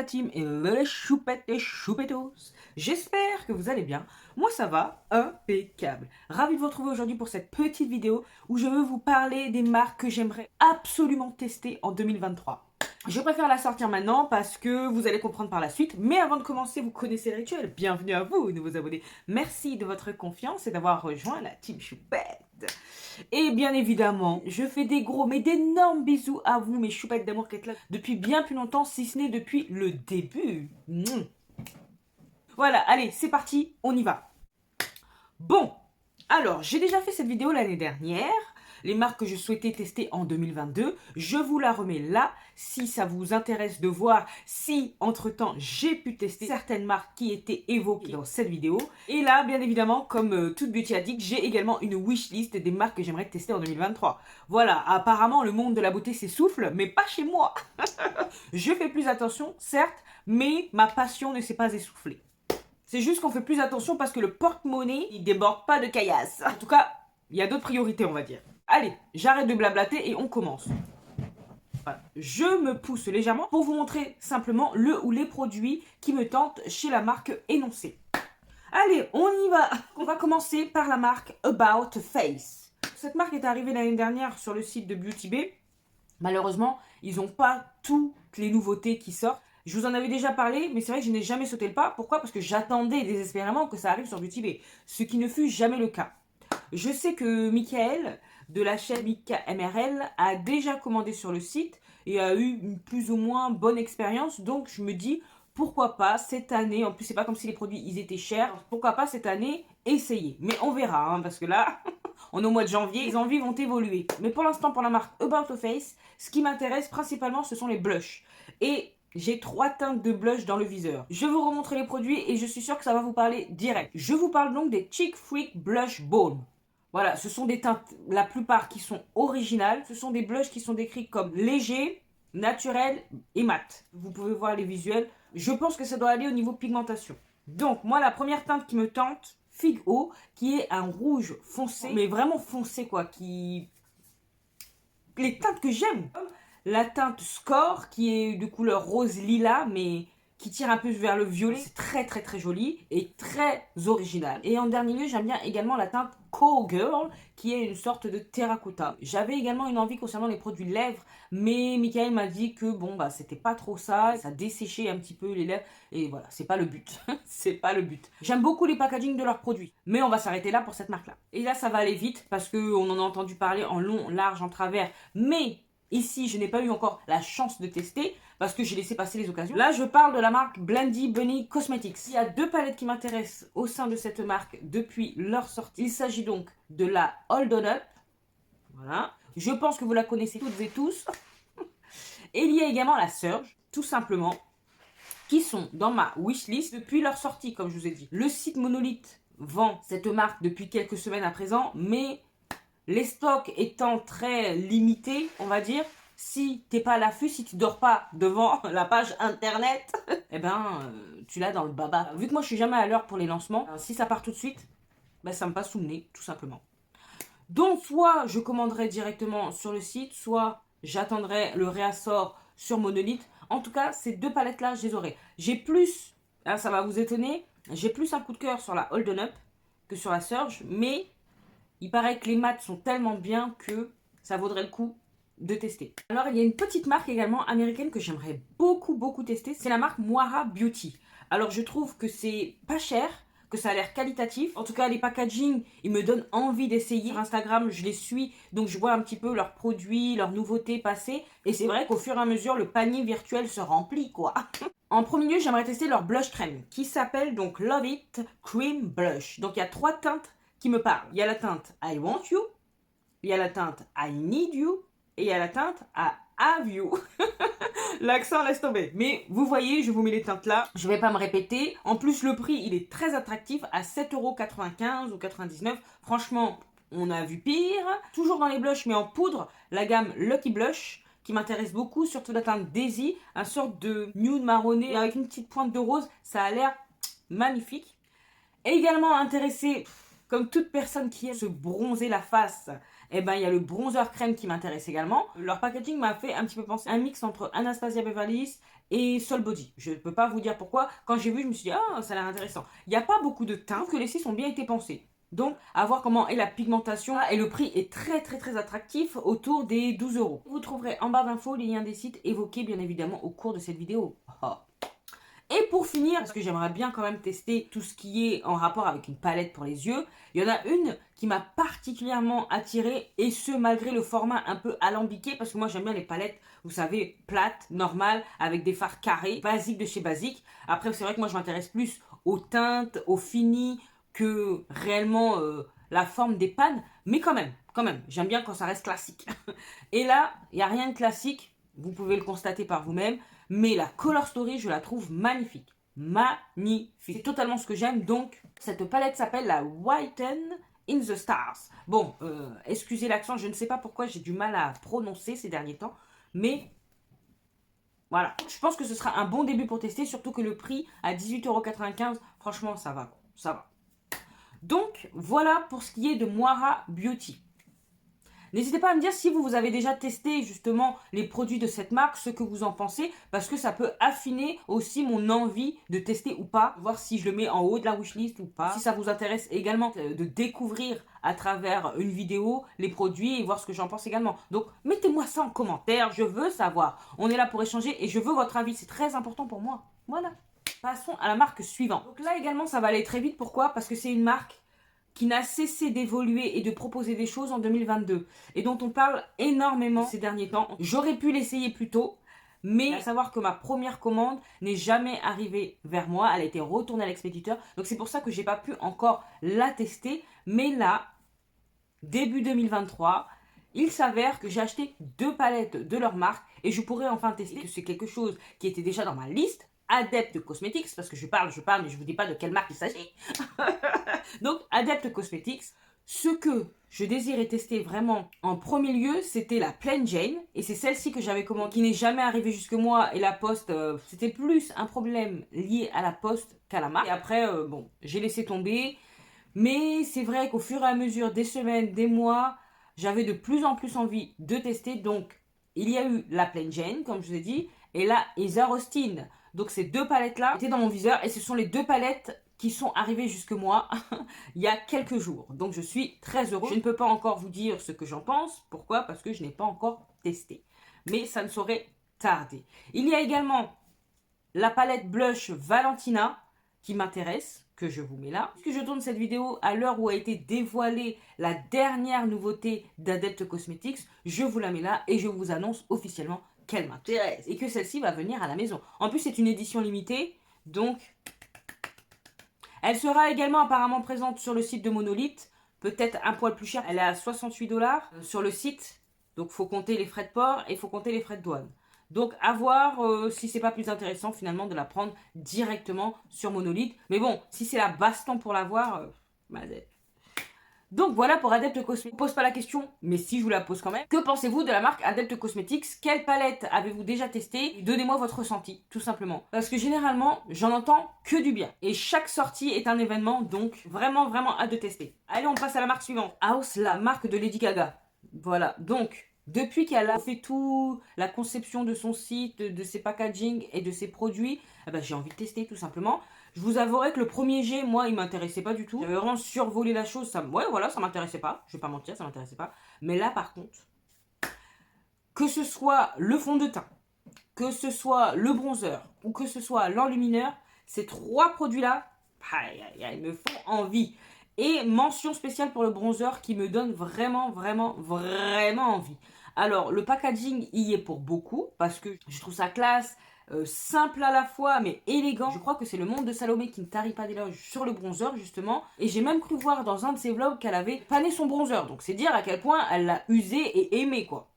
team et les choupettes et choupettos. J'espère que vous allez bien. Moi ça va, impeccable. Ravi de vous retrouver aujourd'hui pour cette petite vidéo où je veux vous parler des marques que j'aimerais absolument tester en 2023. Je préfère la sortir maintenant parce que vous allez comprendre par la suite. Mais avant de commencer, vous connaissez le rituel. Bienvenue à vous, nouveaux abonnés. Merci de votre confiance et d'avoir rejoint la team choupette. Et bien évidemment, je fais des gros, mais d'énormes bisous à vous, mes choupettes d'amour qui êtes là depuis bien plus longtemps, si ce n'est depuis le début. Voilà, allez, c'est parti, on y va. Bon, alors, j'ai déjà fait cette vidéo l'année dernière, les marques que je souhaitais tester en 2022. Je vous la remets là, si ça vous intéresse de voir si, entre-temps, j'ai pu tester certaines marques qui étaient évoquées dans cette vidéo. Et là, bien évidemment, comme toute beauty addict, j'ai également une wishlist des marques que j'aimerais tester en 2023. Voilà, apparemment, le monde de la beauté s'essouffle, mais pas chez moi. Je fais plus attention, certes, mais ma passion ne s'est pas essoufflée. C'est juste qu'on fait plus attention parce que le porte-monnaie, il déborde pas de caillasse. En tout cas, il y a d'autres priorités, on va dire. Allez, j'arrête de blablater et on commence. Voilà. Je me pousse légèrement pour vous montrer simplement le ou les produits qui me tentent chez la marque énoncée. Allez, on y va. On va commencer par la marque About Face. Cette marque est arrivée l'année dernière sur le site de Beauty Bay. Malheureusement, ils n'ont pas toutes les nouveautés qui sortent. Je vous en avais déjà parlé, mais c'est vrai que je n'ai jamais sauté le pas. Pourquoi? Parce que j'attendais désespérément que ça arrive sur Beauty Bay, ce qui ne fut jamais le cas. Je sais que Michael, de la chaîne Mika MRL, a déjà commandé sur le site et a eu une plus ou moins bonne expérience. Donc je me dis, pourquoi pas cette année, en plus c'est pas comme si les produits ils étaient chers, pourquoi pas cette année essayer. Mais on verra, hein, parce que là, on est au mois de janvier, les envies vont évoluer. Mais pour l'instant, pour la marque About Face, ce qui m'intéresse principalement, ce sont les blushs. Et j'ai 3 teintes de blush dans le viseur. Je vais vous remontrer les produits et je suis sûre que ça va vous parler direct. Je vous parle donc des Chic Freak Blush Balm. Voilà, ce sont des teintes, la plupart qui sont originales. Ce sont des blushs qui sont décrits comme légers, naturels et mat. Vous pouvez voir les visuels. Je pense que ça doit aller au niveau pigmentation. Donc, moi, la première teinte qui me tente, Fig O, qui est un rouge foncé, mais vraiment foncé quoi, qui... Les teintes que j'aime. La teinte Score, qui est de couleur rose lilas, mais qui tire un peu vers le violet. C'est très très très joli et très original. Et en dernier lieu, j'aime bien également la teinte Call Girl, qui est une sorte de terracotta. J'avais également une envie concernant les produits lèvres, mais Michael m'a dit que bon bah c'était pas trop ça, ça desséchait un petit peu les lèvres, et voilà, c'est pas le but. C'est pas le but. J'aime beaucoup les packaging de leurs produits, mais on va s'arrêter là pour cette marque-là. Et là, ça va aller vite, parce qu'on en a entendu parler en long, large, en travers, mais... Ici, je n'ai pas eu encore la chance de tester parce que j'ai laissé passer les occasions. Là, je parle de la marque Blendy Bunny Cosmetics. Il y a 2 palettes qui m'intéressent au sein de cette marque depuis leur sortie. Il s'agit donc de la Hold On Up. Voilà. Je pense que vous la connaissez toutes et tous. Et il y a également la Surge, tout simplement, qui sont dans ma wishlist depuis leur sortie, comme je vous ai dit. Le site Monolith vend cette marque depuis quelques semaines à présent, mais... les stocks étant très limités, on va dire, si t'es pas à l'affût, si tu dors pas devant la page internet, eh ben, tu l'as dans le baba. Vu que moi je suis jamais à l'heure pour les lancements, si ça part tout de suite, ben, ça me passe sous le nez, tout simplement. Donc, soit je commanderai directement sur le site, soit j'attendrai le réassort sur Monolith. En tout cas, ces 2 palettes-là, je les aurai. J'ai plus, hein, ça va vous étonner, j'ai plus un coup de cœur sur la Hold On Up que sur la Surge, mais... il paraît que les mats sont tellement bien que ça vaudrait le coup de tester. Alors, il y a une petite marque également américaine que j'aimerais beaucoup tester. C'est la marque Moira Beauty. Alors, je trouve que c'est pas cher, que ça a l'air qualitatif. En tout cas, les packaging, ils me donnent envie d'essayer. Sur Instagram, je les suis, donc je vois un petit peu leurs produits, leurs nouveautés passer. Et c'est vrai qu'au fur et à mesure, le panier virtuel se remplit, quoi. En premier lieu, j'aimerais tester leur blush crème, qui s'appelle donc Love It Cream Blush. Donc, il y a 3 teintes qui me parle. Il y a la teinte I Want You, il y a la teinte I Need You et il y a la teinte I Have You. L'accent laisse tomber. Mais vous voyez, je vous mets les teintes là. Je vais pas me répéter. En plus, le prix, il est très attractif à 7,95 € ou 99 €. Franchement, on a vu pire. Toujours dans les blushs, mais en poudre, la gamme Lucky Blush qui m'intéresse beaucoup, surtout la teinte Daisy, un sorte de nude marronné avec une petite pointe de rose. Ça a l'air magnifique. Et également intéressé Comme toute personne qui aime se bronzer la face, eh ben, il y a le bronzer crème qui m'intéresse également. Leur packaging m'a fait un petit peu penser à un mix entre Anastasia Beverly Hills et Sol Body. Je ne peux pas vous dire pourquoi. Quand j'ai vu, je me suis dit, ah, ça a l'air intéressant. Il n'y a pas beaucoup de teintes, que les cils ont bien été pensés. Donc, à voir comment est la pigmentation. Et le prix est très attractif, autour des 12 euros. Vous trouverez en barre d'infos les liens des sites évoqués, bien évidemment, au cours de cette vidéo. Et pour finir, parce que j'aimerais bien quand même tester tout ce qui est en rapport avec une palette pour les yeux, il y en a une qui m'a particulièrement attirée, et ce malgré le format un peu alambiqué, parce que moi j'aime bien les palettes, vous savez, plates, normales, avec des fards carrés, basiques de chez Basique. Après c'est vrai que moi je m'intéresse plus aux teintes, aux finis, que réellement la forme des pannes, mais quand même, j'aime bien quand ça reste classique. Et là, il n'y a rien de classique, vous pouvez le constater par vous-même. Mais la Color Story, je la trouve magnifique. Magnifique. C'est totalement ce que j'aime. Donc, cette palette s'appelle la Whiten in the Stars. Bon, excusez l'accent, je ne sais pas pourquoi j'ai du mal à prononcer ces derniers temps. Mais, voilà. Je pense que ce sera un bon début pour tester. Surtout que le prix à 18,95 €, franchement, ça va. Ça va. Donc, voilà pour ce qui est de Moira Beauty. N'hésitez pas à me dire si vous avez déjà testé justement les produits de cette marque, ce que vous en pensez, parce que ça peut affiner aussi mon envie de tester ou pas, voir si je le mets en haut de la wishlist ou pas. Si ça vous intéresse également de découvrir à travers une vidéo les produits et voir ce que j'en pense également. Donc mettez-moi ça en commentaire, je veux savoir. On est là pour échanger et je veux votre avis, c'est très important pour moi. Voilà. Passons à la marque suivante. Donc là également ça va aller très vite, pourquoi? Parce que c'est une marque qui n'a cessé d'évoluer et de proposer des choses en 2022 et dont on parle énormément ces derniers temps. J'aurais pu l'essayer plus tôt, mais à savoir que ma première commande n'est jamais arrivée vers moi, elle a été retournée à l'expéditeur, donc c'est pour ça que j'ai pas pu encore la tester. Mais là, début 2023, il s'avère que j'ai acheté 2 palettes de leur marque et je pourrais enfin tester, que c'est quelque chose qui était déjà dans ma liste. Adepte Cosmetics, parce que je parle, mais je vous dis pas de quelle marque il s'agit. Donc, Adepte Cosmetics. Ce que je désirais tester vraiment en premier lieu, c'était la Plain Jane. Et c'est celle-ci que j'avais commandée, qui n'est jamais arrivée jusque moi. Et la poste, c'était plus un problème lié à la poste qu'à la marque. Et après, bon, j'ai laissé tomber. Mais c'est vrai qu'au fur et à mesure des semaines, des mois, j'avais de plus en plus envie de tester. Donc, il y a eu la Plain Jane, comme je vous ai dit. Et là, Heather Austin. Donc ces 2 palettes-là étaient dans mon viseur et ce sont les 2 palettes qui sont arrivées jusque moi il y a quelques jours. Donc je suis très heureuse. Je ne peux pas encore vous dire ce que j'en pense. Pourquoi? Parce que je n'ai pas encore testé. Mais ça ne saurait tarder. Il y a également la palette blush Valentina qui m'intéresse, que je vous mets là. Puisque je tourne cette vidéo à l'heure où a été dévoilée la dernière nouveauté d'Adepte Cosmetics, je vous la mets là et je vous annonce officiellement qu'elle m'intéresse et que celle-ci va venir à la maison. En plus, c'est une édition limitée, donc elle sera également apparemment présente sur le site de Monolith, peut-être un poil plus cher. Elle est à 68 $ sur le site, donc faut compter les frais de port et faut compter les frais de douane. Donc à voir si c'est pas plus intéressant finalement de la prendre directement sur Monolith. Mais bon, si c'est la baston pour l'avoir, donc voilà pour Adepte Cosmetics. Je ne pose pas la question, mais si je vous la pose quand même. Que pensez-vous de la marque Adepte Cosmetics? Quelle palette avez-vous déjà testé? Donnez-moi votre ressenti, tout simplement. Parce que généralement, j'en entends que du bien. Et chaque sortie est un événement, donc vraiment hâte de tester. Allez, on passe à la marque suivante. House, la marque de Lady Gaga. Voilà, donc depuis qu'elle a fait tout la conception de son site, de ses packaging et de ses produits, eh ben, j'ai envie de tester tout simplement. Je vous avouerai que le premier jet, moi, il m'intéressait pas du tout. J'avais vraiment survolé la chose. Ouais, voilà, ça m'intéressait pas. Je vais pas mentir, ça m'intéressait pas. Mais là, par contre, que ce soit le fond de teint, que ce soit le bronzer ou que ce soit l'enlumineur, ces 3 produits-là, ils me font envie. Et mention spéciale pour le bronzer qui me donne vraiment envie. Alors, le packaging y est pour beaucoup parce que je trouve ça classe. Simple à la fois mais élégant. Je crois que c'est le monde de Salomé qui ne tarit pas d'éloges sur le bronzer justement, et j'ai même cru voir dans un de ses vlogs qu'elle avait pané son bronzer, donc c'est dire à quel point elle l'a usé et aimé quoi.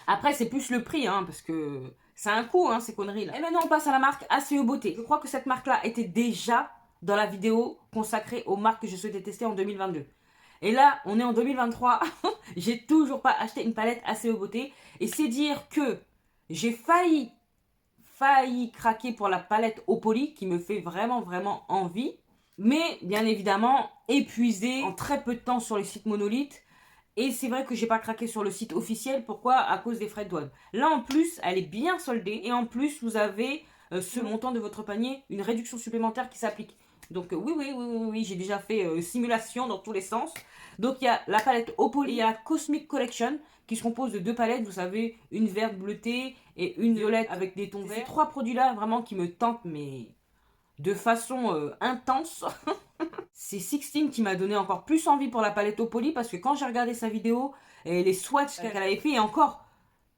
Après c'est plus le prix parce que ça a un coût ces conneries là. Et maintenant on passe à la marque ACE Beauté. Je crois que cette marque là était déjà dans la vidéo consacrée aux marques que je souhaitais tester en 2022. Et là, on est en 2023, j'ai toujours pas acheté une palette ACE Beauté, et c'est dire que j'ai failli craquer pour la palette Opoly qui me fait vraiment envie. mais bien évidemment épuisé en très peu de temps sur le site Monolith. Et c'est vrai que j'ai pas craqué sur le site officiel. Pourquoi? À cause des frais de douane. Là en plus, elle est bien soldée. Et en plus, vous avez ce montant de votre panier, une réduction supplémentaire qui s'applique. Donc oui, j'ai déjà fait simulation dans tous les sens. Donc il y a la palette Opoly, il y a la Cosmic Collection qui se compose de 2 palettes. Vous savez, une verte bleutée et une violette avec des tons verts. Ces 3 produits-là vraiment qui me tentent, mais de façon intense. C'est Sixteen qui m'a donné encore plus envie pour la palette Opoly parce que quand j'ai regardé sa vidéo et les swatchs qu'elle avait fait, et encore,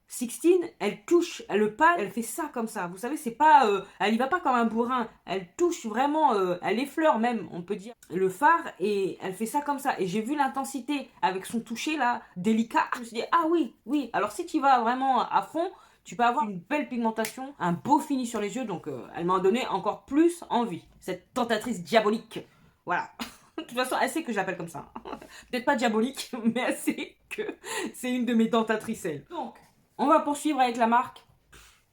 Sixteen, elle touche le pâle, elle fait ça comme ça. Vous savez, c'est pas, elle y va pas comme un bourrin. Elle touche vraiment, elle effleure même, on peut dire, le fard et elle fait ça comme ça. Et j'ai vu l'intensité avec son toucher là, délicat. Je me suis dit, ah oui. Alors si tu vas vraiment à fond, tu peux avoir une belle pigmentation, un beau fini sur les yeux. Donc elle m'a donné encore plus envie. Cette tentatrice diabolique. Voilà. De toute façon, elle sait que je l'appelle comme ça. Peut-être pas diabolique, mais elle sait que c'est une de mes tentatrices, elle. Donc, on va poursuivre avec la marque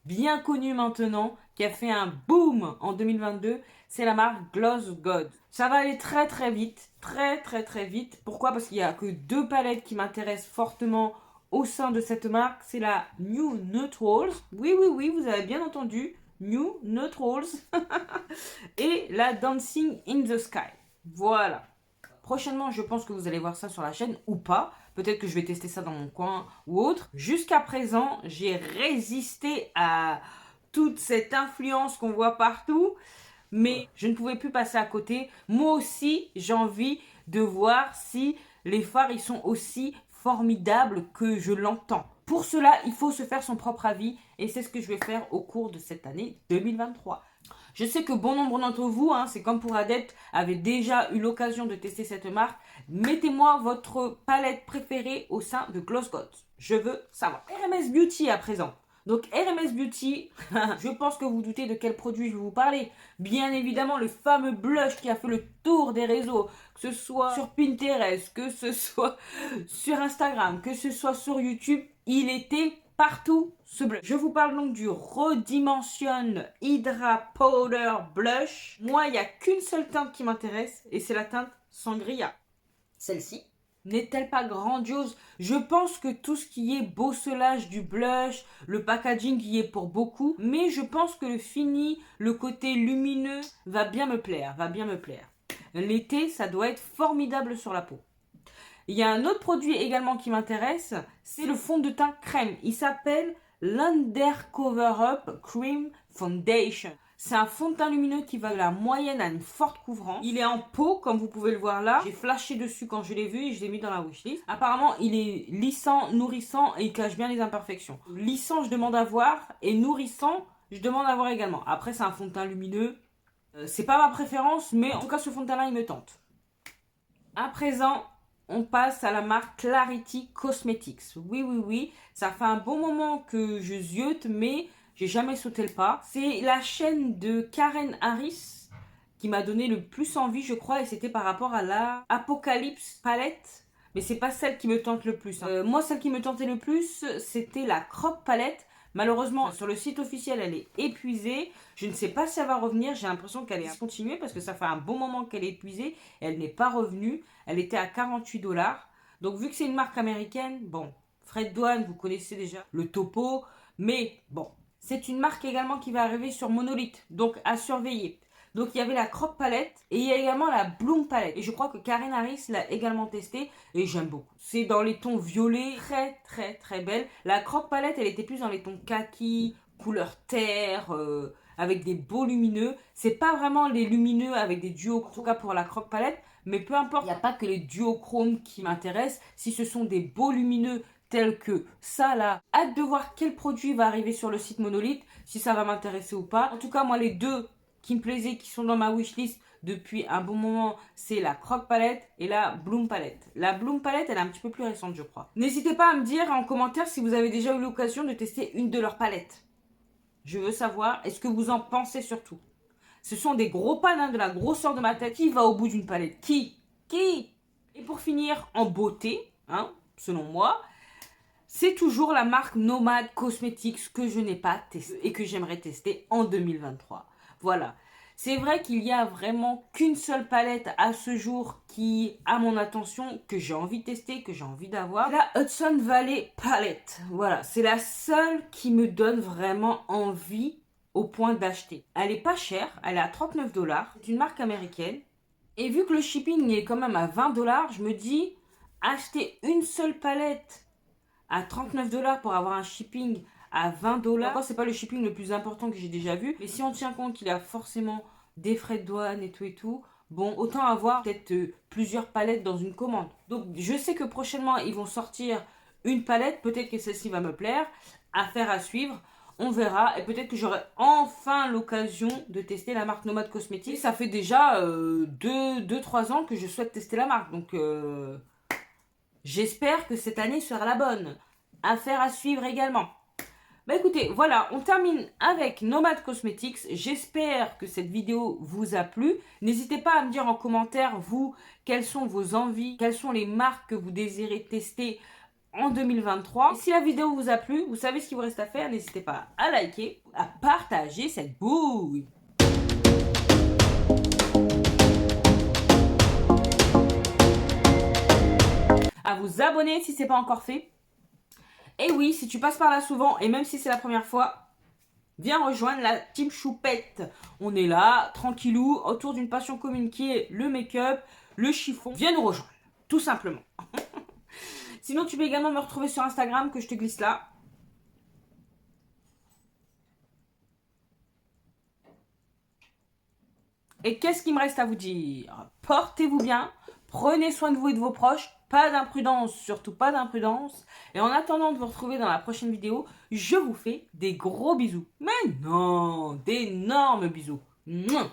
bien connue maintenant, qui a fait un boom en 2022. C'est la marque Gloss God. Ça va aller très très vite. Très vite. Pourquoi? Parce qu'il n'y a que 2 palettes qui m'intéressent fortement au sein de cette marque. C'est la New Neutrals. Oui, vous avez bien entendu. New Neutrals. Et la Dancing in the Sky. Voilà. Prochainement, je pense que vous allez voir ça sur la chaîne ou pas. Peut-être que je vais tester ça dans mon coin ou autre. Jusqu'à présent, j'ai résisté à toute cette influence qu'on voit partout. Mais je ne pouvais plus passer à côté. Moi aussi, j'ai envie de voir si les fards ils sont aussi formidables que je l'entends. Pour cela, il faut se faire son propre avis. Et c'est ce que je vais faire au cours de cette année 2023. Je sais que bon nombre d'entre vous, c'est comme pour Adepte, avaient déjà eu l'occasion de tester cette marque. Mettez-moi votre palette préférée au sein de Gloss God. Je veux savoir. RMS Beauty à présent. Donc RMS Beauty, je pense que vous doutez de quel produit je vais vous parler. Bien évidemment, le fameux blush qui a fait le tour des réseaux, que ce soit sur Pinterest, que ce soit sur Instagram, que ce soit sur YouTube, il était partout ce blush. Je vous parle donc du Redimension Hydra Powder Blush. Moi, il n'y a qu'une seule teinte qui m'intéresse et c'est la teinte Sangria. Celle-ci n'est-elle pas grandiose? Je pense que tout ce qui est bosselage du blush, le packaging y est pour beaucoup, mais je pense que le fini, le côté lumineux va bien me plaire, L'été, ça doit être formidable sur la peau. Il y a un autre produit également qui m'intéresse, c'est le fond de teint crème. Il s'appelle l'Undercover Up Cream Foundation. C'est un fond de teint lumineux qui va de la moyenne à une forte couvrance. Il est en pot, comme vous pouvez le voir là. J'ai flashé dessus quand je l'ai vu et je l'ai mis dans la wishlist. Apparemment, il est lissant, nourrissant et il cache bien les imperfections. Lissant, je demande à voir, et nourrissant, je demande à voir également. Après, c'est un fond de teint lumineux. C'est pas ma préférence, mais en tout cas, ce fond de teint là, il me tente. À présent, on passe à la marque Clarity Cosmetics. Oui, ça fait un bon moment que je ziote, mais j'ai jamais sauté le pas. C'est la chaîne de Karen Harris qui m'a donné le plus envie, je crois, et c'était par rapport à la Apocalypse Palette. Mais c'est pas celle qui me tente le plus. Moi, celle qui me tentait le plus, c'était la Croc Palette. Malheureusement, sur le site officiel, elle est épuisée. Je ne sais pas si elle va revenir. J'ai l'impression qu'elle est discontinuée parce que ça fait un bon moment qu'elle est épuisée. Elle n'est pas revenue. Elle était à 48$. Donc, vu que c'est une marque américaine, bon, frais de douane, vous connaissez déjà le topo. Mais bon, c'est une marque également qui va arriver sur Monolith. Donc, à surveiller. Donc, il y avait la Croc Palette et il y a également la Bloom Palette. Et je crois que Karen Harris l'a également testée et j'aime beaucoup. C'est dans les tons violets, très belle. La Croc Palette, elle était plus dans les tons kaki, couleur terre, avec des beaux lumineux. C'est pas vraiment les lumineux avec des duos, en tout cas pour la Croc Palette. Mais peu importe, il n'y a pas que les duochromes qui m'intéressent. Si ce sont des beaux lumineux tels que ça là, hâte de voir quel produit va arriver sur le site Monolith, si ça va m'intéresser ou pas. En tout cas, moi, les deux qui me plaisaient, qui sont dans ma wishlist depuis un bon moment, c'est la Croc Palette et la Bloom Palette. La Bloom Palette, elle est un petit peu plus récente, je crois. N'hésitez pas à me dire en commentaire si vous avez déjà eu l'occasion de tester une de leurs palettes. Je veux savoir, est-ce que vous en pensez surtout? Ce sont des gros panins de la grosseur de ma tête. Qui va au bout d'une palette? Qui? Et pour finir, en beauté, selon moi, c'est toujours la marque Nomad Cosmetics que je n'ai pas testée et que j'aimerais tester en 2023. Voilà. C'est vrai qu'il y a vraiment qu'une seule palette à ce jour qui a mon attention, que j'ai envie de tester, que j'ai envie d'avoir. La Hudson Valley Palette. Voilà, c'est la seule qui me donne vraiment envie au point d'acheter. Elle est pas chère, elle est à 39 $. C'est une marque américaine. Et vu que le shipping est quand même à 20 $, je me dis, acheter une seule palette à 39 $ pour avoir un shipping à 20 $. Encore, c'est pas le shipping le plus important que j'ai déjà vu. Mais si on tient compte qu'il y a forcément des frais de douane et tout, bon, autant avoir peut-être plusieurs palettes dans une commande. Donc, je sais que prochainement, ils vont sortir une palette. Peut-être que celle-ci va me plaire. Affaire à suivre. On verra. Et peut-être que j'aurai enfin l'occasion de tester la marque Nomad Cosmetics. Ça fait déjà 2-3 ans que je souhaite tester la marque. Donc, j'espère que cette année sera la bonne. Affaire à suivre également. Bah écoutez, voilà, on termine avec Nomad Cosmetics. J'espère que cette vidéo vous a plu. N'hésitez pas à me dire en commentaire, vous, quelles sont vos envies, quelles sont les marques que vous désirez tester en 2023. Et si la vidéo vous a plu, vous savez ce qu'il vous reste à faire. N'hésitez pas à liker, à partager cette bouille. À vous abonner si ce n'est pas encore fait. Et oui, si tu passes par là souvent, et même si c'est la première fois, viens rejoindre la team Choupette. On est là, tranquillou, autour d'une passion commune qui est le make-up, le chiffon. Viens nous rejoindre, tout simplement. Sinon, tu peux également me retrouver sur Instagram, que je te glisse là. Et qu'est-ce qu'il me reste à vous dire? Portez-vous bien, prenez soin de vous et de vos proches. Pas d'imprudence, surtout pas d'imprudence. Et en attendant de vous retrouver dans la prochaine vidéo, je vous fais des gros bisous. Mais non, d'énormes bisous. Mouah.